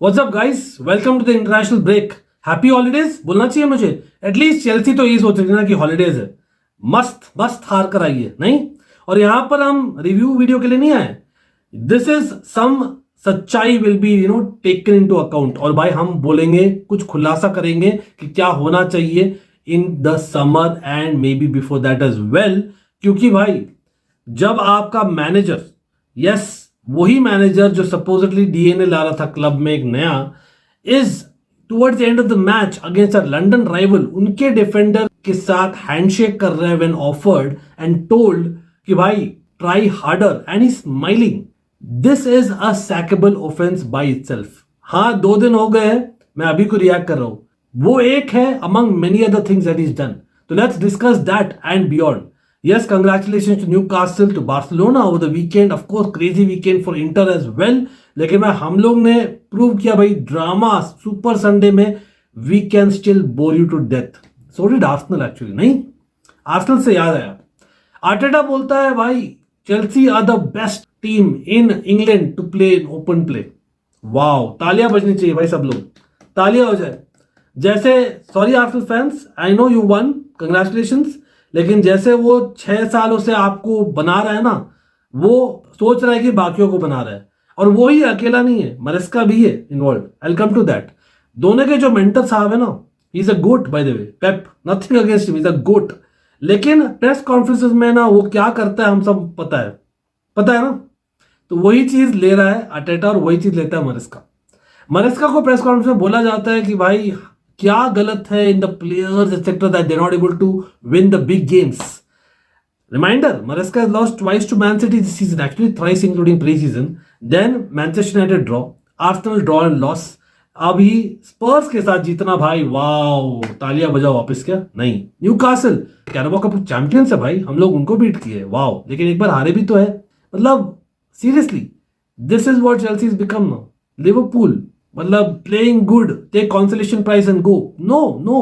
What's up guys, welcome to the international break. Happy holidays बोलना चाहिए मुझे। At least Chelsea तो ये सोच रही है ना कि हॉलीडेज है, मस्त मस्त हार कर आई है नहीं। और यहां पर हम रिव्यू वीडियो के लिए नहीं आए। दिस इज सम सच्चाई will be taken into account. और भाई हम बोलेंगे, कुछ खुलासा करेंगे कि क्या होना चाहिए in the summer and may be before that as well. क्योंकि भाई जब आपका मैनेजर, यस वही मैनेजर जो सपोजिटली डीएनए ला रहा था क्लब में एक नया, is towards the end of the match against a London rival उनके डिफेंडर के साथ हैंडशेक कर रहे हैं व्हेन ऑफर्ड एंड टोल्ड कि भाई try harder and he smiling. This is a sackable offence by itself. हाँ 2 दिन हो गए हैं, मैं अभी को रिएक्ट कर रहा हूं। वो एक है among many other things that is done. तो let's discuss that and beyond. Yes, congratulations to Newcastle, to Barcelona over the weekend. Of course, crazy weekend for Inter as well. लेकिन मैं हम लोग ने प्रूव किया भाई, ड्रामा सुपर संडे में we can still bore you to death. So did Arsenal actually. नहीं, Arsenal से याद आया, आर्टेटा बोलता है भाई Chelsea are the best team in England to play in open play. Wow, तालियां बजनी चाहिए भाई, सब लोग तालियां हो जाए। जैसे sorry Arsenal fans, I know you one, congratulations. लेकिन जैसे वो 6 सालों से आपको बना रहा है ना, वो सोच रहा है कि बाकियों को बना रहा है। और वो ही अकेला नहीं है, मरेस्का भी है involve. I come to that. दोनों के जो मेंटर साहब है ना, he is a goat by the way. Pep, nothing against him, is a goat. लेकिन प्रेस कॉन्फ्रेंसेस में ना वो क्या करता है हम सब पता है ना। तो वही चीज ले रहा है अटेटा और वही चीज लेता है मरेस्का। मरेस्का को प्रेस कॉन्फ्रेंस में बोला जाता है कि भाई क्या गलत है in the players etcetera that they not able to win the big games. Reminder, Maresca has lost twice to Man City this season, actually thrice including pre-season. Then Manchester United draw, Arsenal draw and loss. अभी स्पर्स के साथ जीतना भाई, wow तालियां बजाओ वापस। क्या नहीं, न्यूकासल कैराबो कप चैंपियंस है भाई, हम लोग उनको बीट किए, वाओ। लेकिन एक बार हारे भी तो है। मतलब seriously, this is what Chelsea is become now. Liverpool मतलब playing good, take consolation prize and go. No no,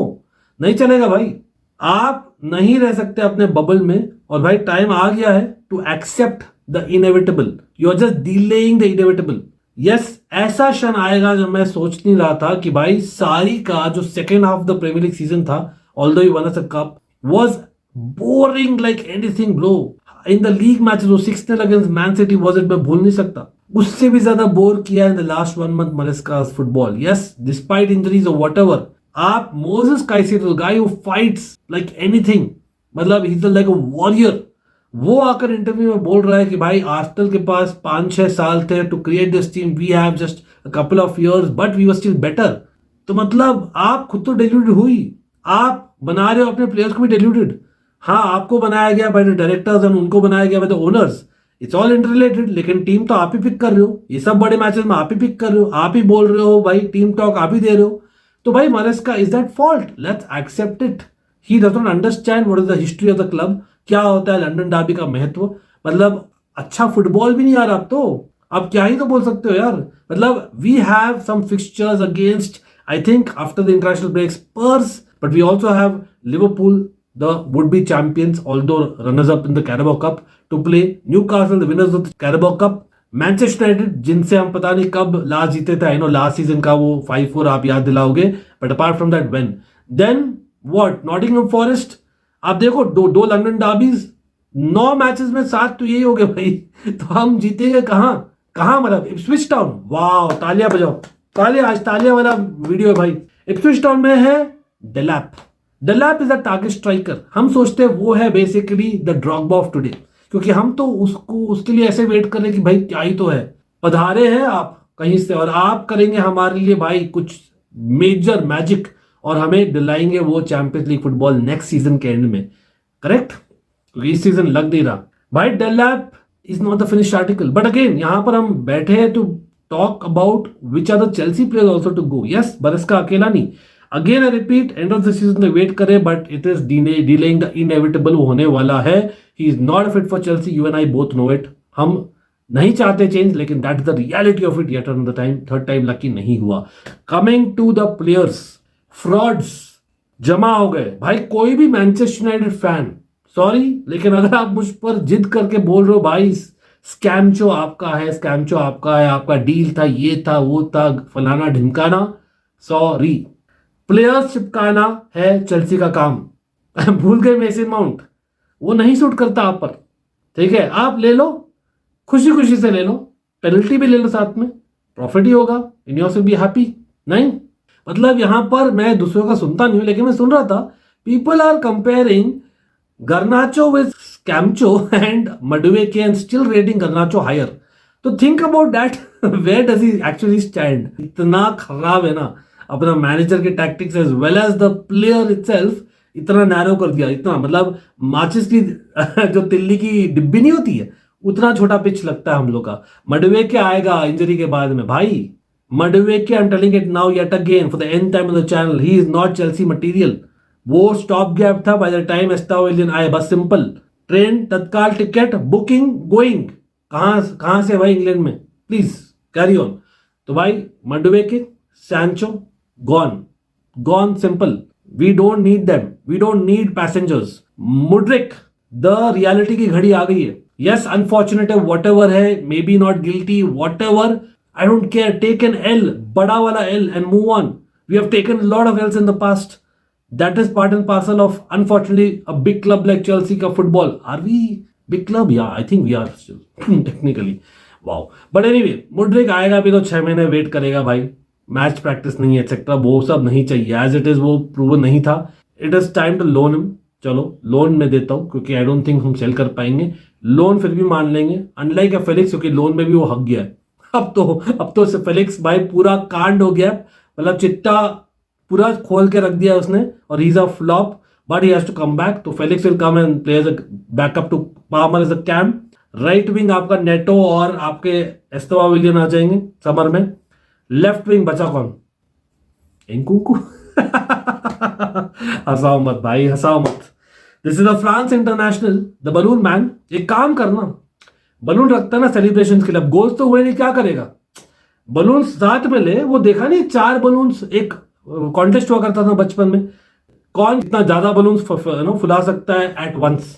नहीं चलेगा भाई। आप नहीं रह सकते अपने बबल में। और भाई टाइम आ गया है to accept the inevitable. You are just delaying the inevitable. Yes, ऐसा क्षण आएगा जब मैं सोच नहीं रहा था कि भाई सारी का जो second half the premier league season था, although he won us a cup, was boring like anything bro. In the league matches वो 6-0 against Man City was it, मैं भूल नहीं सकता। उससे भी ज्यादा बोर किया in the last 1 month Maresca's football. Yes, despite injuries और व्हाटएवर। आप Moises Caicedo, guy who fights like anything, मतलब he is like a warrior. वो आकर इंटरव्यू में बोल रहा है कि भाई आर्सेनल के पास 5-6 साल थे to create this team, we have just a couple of years but we were still better. तो मतलब आप खुद तो डिल्यूटेड हुई, आप बना रहे हो अपने प्लेयर्स को भी डिल्यूटेड। हाँ, आपको बनाया गया बाय द डायरेक्टर्स और उनको बनाया गया by the owners. It's all interrelated. लेकिन टीम तो आप ही पिक कर रहे हो, ये सब बड़े मैचेस में आप ही पिक कर रहे हो, आप ही बोल रहे हो भाई, टीम टॉक आप ही दे रहे हो। तो भाई Maresca is that fault, let's accept it. He does not understand what is the history of the club, क्या होता है लंदन डर्बी का महत्व। मतलब अच्छा फुटबॉल भी नहीं आ रहा, अब तो अब क्या ही तो बोल सकते हो यार। मतलब we have some fixtures against, I think after the international break, Spurs, but we also have Liverpool, the would-be champions, although runners-up in the Carabao Cup, to play Newcastle, the winners of the Carabao Cup, Manchester United, जिनसे हम पता नहीं कब last जीते थे। I know last season का वो 5-4 आप याद दिलाओगे, but apart from that when then what, Nottingham Forest. आप देखो दो लंदन डर्बीज, 9 मैचेस में 7 तो यही हो गए भाई। तो हम जीतेंगे कहां मतलब इप्सविच टाउन। वाओ, तालियां बजाओ, तालियां, आज तालियां वाला वीडियो है भाई। इप्सविच टाउन में है डेलैप। डेलैप इज अ टारगेट स्ट्राइकर। हम सोचते हैं वो है basically the Drogba of today, क्योंकि हम तो उसके लिए ऐसे वेट कर रहे हैं कि भाई क्या ही तो है, पधारे हैं आप कहीं से और आप करेंगे हमारे लिए भाई कुछ मेजर मैजिक, और हमें दिलाएंगे वो Champions League football next season के एंड में। करेक्ट, क्योंकि इस सीजन लग नहीं रहा भाई। Delap is not the finish article, but again यहां पर हम बैठे हैं to talk about which are the Chelsea players also to go. Yes, बरस्का अकेला नहीं। Again I repeat, end of the season तक वेट करें, but it is delaying the inevitable. वो होने वाला है। He is not fit for Chelsea, you and I both know it. हम नहीं चाहते चेंज, लेकिन that is the reality of it. Yet the time, third time lucky नहीं हुआ। Coming to the players, frauds जमा हो गए भाई। कोई भी मैनचेस्टर यूनाइटेड फैन, सॉरी, लेकिन अगर आप मुझ पर जिद करके बोल रहे हो भाई स्कैमचो आपका है, स्कैमचो आपका है, आपका डील था, ये था, वो था, फलाना ढिमकाना। सॉरी, प्लेयर्स चिपकाना है चेल्सी का काम। भूल गए मेसन माउंट, वो नहीं सूट करता आप पर। ठीक है, आप ले लो, खुशी खुशी से ले लो, पेनल्टी भी ले लो, साथ में प्रॉफिट ही होगा, इनियोस विल बी हैप्पी। नहीं मतलब यहां पर मैं दूसरों का सुनता नहीं हूं, लेकिन मैं सुन रहा था people are comparing Garnacho with Scamcho and Madueke and still rating Garnacho higher. तो think about that. Where does he actually stand? इतना खराब है ना अपना मैनेजर के tactics as well as the player itself, इतना नैरो कर दिया, इतना मतलब माचिस की जो तिल्ली की डिब्बी नहीं होती है उतना छोटा पिच लगता है हम लोग का। Madueke आएगा इंजरी के बाद में भाई। Madueke, I'm telling it now yet again for the nth time on the channel, he is not Chelsea material. वो स्टॉप गैप था बाय द टाइम एस्टावेलियन आए, बस सिंपल ट्रेन, तत्काल टिकट, बुकिंग, गोइंग। कहां से भाई इंग्लैंड में, प्लीज कैरी ऑन। तो भाई Madueke, Sancho gone, gone simple. We don't need them, we don't need passengers. Mudryk, the reality की घड़ी आ गई है। यस अनफॉर्चुनेट है, वॉट एवर है, maybe not guilty, whatever, I don't care, take an L, बड़ा वाला L and move on. We have taken lot of Ls in the past. That is part and parcel of, unfortunately, a big club like Chelsea का football. Are we big club? Yeah, I think we are still technically. Wow. But anyway, Mudryk आएगा भी तो 6 महीने wait करेगा भाई, match practice नहीं है etcetera, वो सब नहीं चाहिए। एज इट इज वो प्रूवन नहीं था। It is time to loan him. चलो लोन में देता हूँ क्योंकि आई डोंट थिंक हम सेल कर पाएंगे। लोन फिर भी मान लेंगे, अनलाइक अ फेलिक्स, क्योंकि लोन में भी वो हक गया है। अब तो फेलिक्स भाई पूरा कांड हो गया, मतलब चिट्टा पूरा खोल के रख दिया उसने, और he is a flop, but he has to come back. तो Felix will come and play as a backup to Palmer as a CAM. Right wing आपका नेटो और आपके एस्तेवा विलियन आ जाएंगे समर में। लेफ्ट विंग बचा कौन, एंकुंकू। हंसाओ मत भाई, हंसाओ मत। This is a France international, the balloon man. एक काम करना, बलून रखता ना सेलिब्रेशन के लिए, अब गोल्स तो हुए नहीं, क्या करेगा, बलून साथ में ले। वो देखा नहीं, 4 बलून, एक कॉन्टेस्ट हुआ करता था बचपन में, कौन इतना ज्यादा बलून फुला सकता है एट वंस।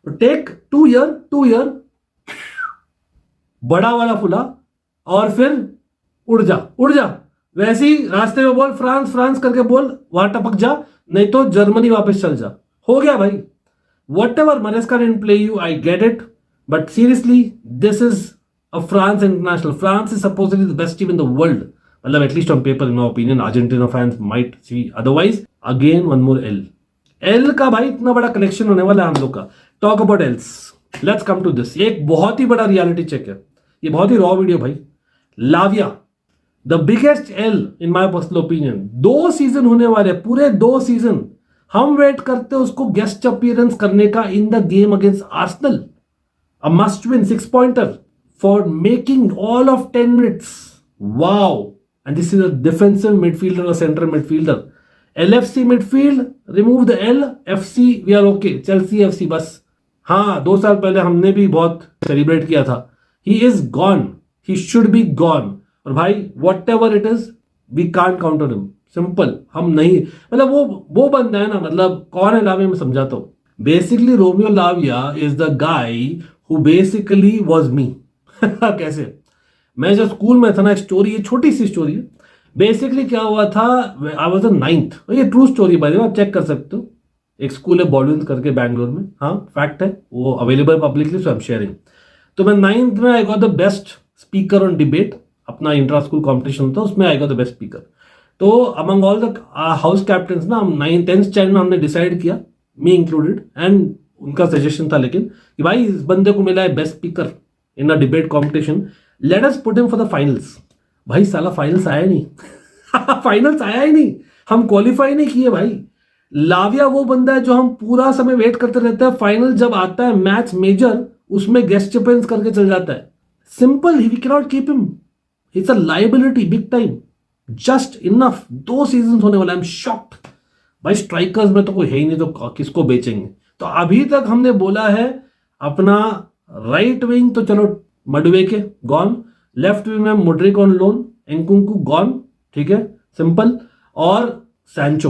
टेक 2 ईयर, बड़ा वाला फुला, और फिर उड़ जा। वैसे ही रास्ते में बोल फ्रांस फ्रांस करके बोल, वहां टपक जा, नहीं तो जर्मनी वापस चल जा। हो गया भाई। Whatever Maresca didn't play you, I get it, but seriously this is a France international. France is supposedly the best team in the world. मतलब at least on paper, in my opinion. Argentina fans might see otherwise. Again one more L का भाई इतना बड़ा collection होने वाला है हम लोग का. Talk about else, let's come to this. एक बहुत ही बड़ा रियलिटी चेक है, ये बहुत ही रॉ वीडियो भाई. Lavia the biggest L in my personal opinion. 2 season होने वाले, पूरे 2 सीजन हम वेट करते हैं उसको गेस्ट अपीयरेंस करने का in the game against Arsenal. A must win 6 pointer for making all of 10 minutes. Wow. And this is a defensive midfielder or central midfielder. LFC midfield, remove the L. FC, we are okay. Chelsea FC बस. हाँ 2 साल पहले हमने भी बहुत celebrate किया था. He is gone. He should be gone. और भाई whatever it is, we can't count on him. Simple. हम नहीं, मतलब वो बंदा है ना, मतलब कौन है लाविया, मैं समझाता हूँ. Basically Romeo लाविया is the guy who basically was me. कैसे, मैं जब स्कूल में था ना, एक स्टोरी है, छोटी सी स्टोरी है. बेसिकली क्या हुआ था, आई वाज इन 9th, ये ट्रू स्टोरी बाय द वे, आप चेक कर सकते हो. एक स्कूल है बॉलविन करके बैंगलोर में, हाँ फैक्ट है, वो available publicly, so I am sharing. तो मैं 9th में I got the best speaker on debate. अपना इंट्रा स्कूल कॉम्पिटिशन था, उसमें I got the best speaker. तो among all the house captains ना, हम 9th 10th स्टैंड में हमने डिसाइड किया, मी इंक्लूडेड, एंड उनका सजेशन था लेकिन, कि भाई इस बंदे को मिला है best speaker in a debate competition, let us put him for the finals. भाई साला फाइनल्स आया नहीं. फाइनल्स आया ही नहीं, हम क्वालिफाई नहीं किए भाई. लाविया वो बंदा है जो हम पूरा समय वेट करते रहते हैं, फाइनल जब आता है मैच मेजर, उसमें गेस्ट अपीयरेंस करके चल जाता है. Simple, we can not keep him, it's a liability big time. Just enough. 2 season होने वाला, आई एम शॉक्ड भाई. स्ट्राइकर्स में तो कोई है ही नहीं, तो किसको बेचेंगे. तो अभी तक हमने बोला है अपना राइट विंग, तो चलो मडुवेके गॉन, लेफ्ट विंग में मुड्रिक ऑन लोन, एंकुंकू गॉन, ठीक है सिंपल, और सैंचो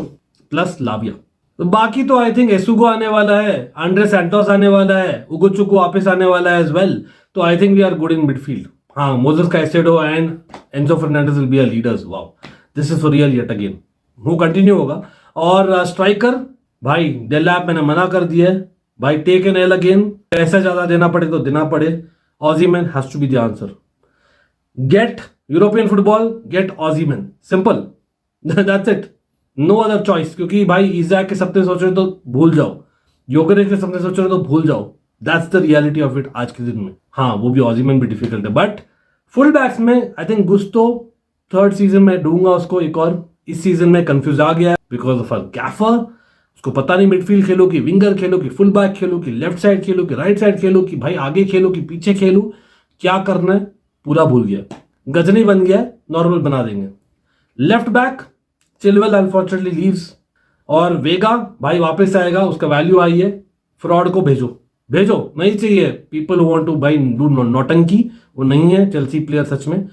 प्लस लाविया. तो बाकी तो आई थिंक एसुगो आने वाला है, आंड्रे सैंटोस आने वाला है, उगो चुको वापस आने वाला है एज वेल. तो I think we are good in midfield. हाँ, Moises Caicedo and Enzo Fernandez will be our leaders. Wow, this is for real yet again. वो कंटिन्यू होगा. और स्ट्राइकर भाई डेलैप मैंने मना कर दिया है भाई. Take an L again. पैसा ज्यादा देना पड़े तो देना पड़े. Osimhen has to be the answer. Get European football, get Osimhen. Simple, that's it. No other choice. क्योंकि भाई इजैक के सपने सोच रहे हो तो भूल जाओ. योगरेज के सपने सोच रहे हो तो भूल जाओ. That's the reality of it आज के दिन में. हाँ, वो भी ऑजीमैन भी डिफिकल्ट है. बट फुल बैक्स में आई थिंक गुस्तो थर्ड सीजन में दूंगा उसको एक और. इस सीजन में कंफ्यूज आ गया बिकॉज ऑफ अ गैफर. उसको पता नहीं मिडफील्ड खेलो कि विंगर खेलो कि फुल बैक खेलो कि लेफ्ट साइड खेलो कि राइट साइड खेलो कि भाई आगे खेलो कि पीछे खेलो, क्या करना है पूरा भूल गया. गजनी बन गया. नॉर्मल बना देंगे. Left back Chilwell unfortunately leaves. और वेगा भाई वापस आएगा. उसका वैल्यू आई है. फ्रॉड को भेजो, भेजो. नहीं चाहिए people who want two by do नौटंकी. वो नहीं है चेल्सी प्लेयर सच में.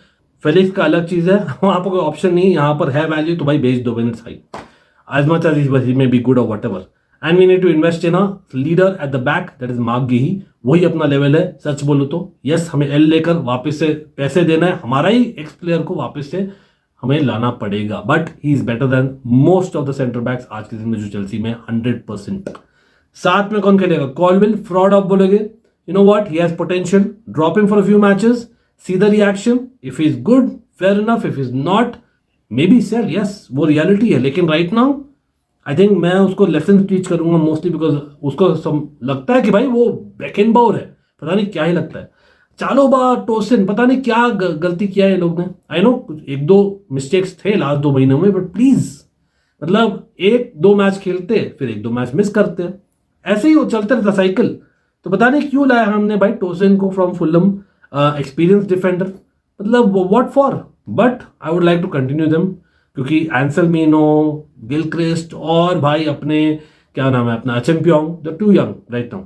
फेलिक्स का अलग चीज है. वहां पर कोई ऑप्शन नहीं. यहाँ पर है वैल्यू तो भाई भेज दो. Minutes high as much as he may be good or whatever. And we need to invest in a leader at the back, that is Mark Gehi. वही अपना लेवल है सच बोलो तो. यस, हमें एल लेकर वापस से पैसे देना है. हमारा ही एक्स प्लेयर को वापस से हमें लाना पड़ेगा. But he is better than most of the centre backs आज के दिन में जो चेल्सी में 100%. साथ में कौन खेलेगा? कॉलविल. फ्रॉड ऑफ बोलोगे. You know what, he has potential. Drop him for a few matches, see the reaction. If he is good fair enough, if is not maybe sell. Yes, वो reality है. लेकिन right now I think मैं उसको lesson teach करूंगा mostly because उसको लगता है कि भाई वो बैकेनबाउर है. पता नहीं क्या ही लगता है. चालोबा टोसिन पता नहीं क्या गलती किया है लोग ने. आई नो एक दो मिस्टेक्स थे लास्ट 2 महीनों में. बट प्लीज मतलब 1-2 मैच खेलते फिर 1-2 मैच मिस करते. ऐसे ही वो चलते रहता साइकिल. तो पता नहीं क्यों लाया हमने भाई टोसिन को फ्रॉम फुलम. Experience defender. मतलब what for. But I would like to continue them क्योंकि एंसेलमिनो, गिलक्रिस्ट और भाई अपने क्या नाम है अपना Acheampong, the too young right now.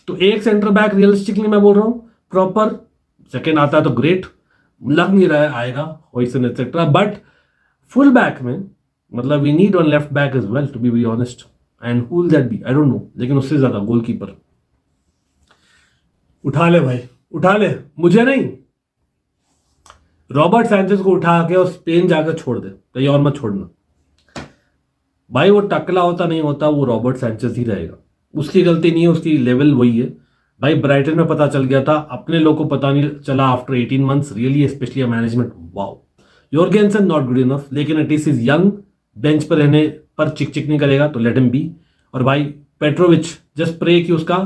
तो एक सेंटर बैक रियलिस्टिकली मैं बोल रहा हूँ प्रॉपर. सेकेंड आता है तो ग्रेट. लग नहीं रहा है आएगा Huijsen etcetera. But full back में मतलब we need one left back as well to be very honest. And who will that be I don't know. लेकिन उससे ज्यादा गोलकीपर उठा ले भाई, उठा ले. मुझे नहीं, रॉबर्ट सैंचेज को उठा के और स्पेन जाकर छोड़ दे. कहीं और मत छोड़ना भाई. वो टकला होता नहीं होता वो रॉबर्ट सैंचेज ही रहेगा. उसकी गलती नहीं है, उसकी लेवल वही है भाई. ब्राइटन में पता चल गया था, अपने लोग को पता नहीं चला after 18 months really, specially management. Wow, Jorgensen not good enough. लेकिन एटलीस्ट इज यंग. बेंच पर रहने पर चिक चिक नहीं करेगा तो लेट हिम बी. और भाई पेट्रोविच जस्ट प्रे कि उसका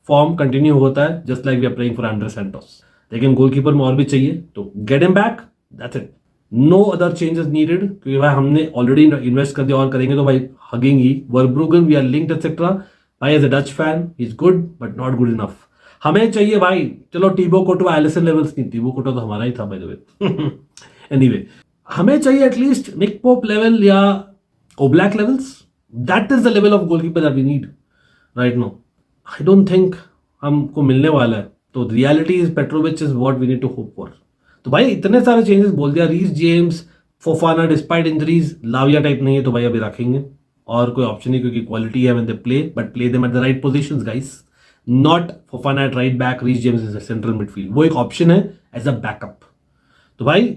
फॉर्म कंटिन्यू होता है just like we are praying for Andrey Santos. लेकिन गोलकीपर में और भी चाहिए तो get him back. That's it. No other changes needed क्योंकि भाई हमने ऑलरेडी इन्वेस्ट कर दिया. और करेंगे तो भाई हगिंग ही. Verbruggen we are linked etcetera. भाई as a Dutch fan is good but not good enough. हमें चाहिए भाई. चलो टीबो कोटवा एलिसन लेवल्स नहीं. टीबो कोटवा तो हमारा ही था बाय द वे. एनीवे हमें चाहिए एटलीस्ट निक पोप लेवल या Oblak levels. That is the level of goalkeeper that we need right now. I don't think हमको मिलने वाला है. तो reality is Petrovic is what we need to hope for. तो भाई इतने सारे चेंजेस बोल दिया. Reece James, Fofana despite injuries, Lavia type नहीं है तो भाई अभी रखेंगे. और कोई ऑप्शन नहीं क्योंकि क्वालिटी है when they play. But play them at the right positions guys. Not Fofana at right back, Reece James is central midfield. वो एक ऑप्शन है एज अ बैकअप. तो भाई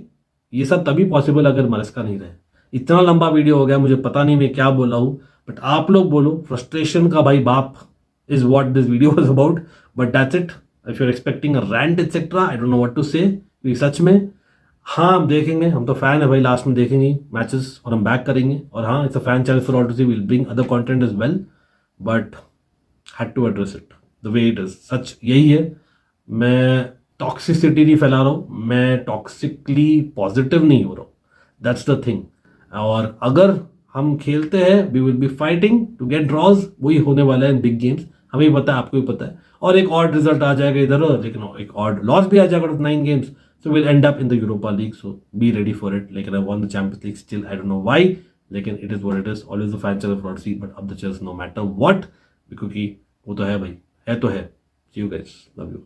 ये सब तभी पॉसिबल अगर मरस्का नहीं रहे. इतना लंबा वीडियो हो गया, मुझे पता नहीं मैं क्या बोला हूँ. बट आप लोग बोलो. फ्रस्ट्रेशन का भाई बाप is what this video was about. But that's it. If you are expecting a rant etcetera I don't know what to say. सच में हाँ हम देखेंगे. हम तो फैन है भाई. लास्ट में देखेंगे मैचेस और हम बैक करेंगे. और हाँ it's a fan channel for all to see. Will bring other content as well. But had to address it the way it is. सच यही है. मैं टॉक्सिसिटी नहीं फैला रहा हूँ. मैं टॉक्सिकली पॉजिटिव नहीं हो रहा हूँ. That's the thing. और अगर हम खेलते हैं we will be fighting to get draws. वही होने वाला है इन बिग गेम्स. हमें भी पता है, आपको भी पता है. और एक ऑड रिजल्ट आ जाएगा इधर, लेकिन एक ऑड लॉस भी आ जाएगा 9 games. So we'll end up in the Europa League. So be ready for it. Like I won the Champions League still. I don't know why. Like it is what it is. Always the fan channel for see, but up the chairs no matter what. क्योंकि वो तो है भाई. है तो है. See you guys. Love you.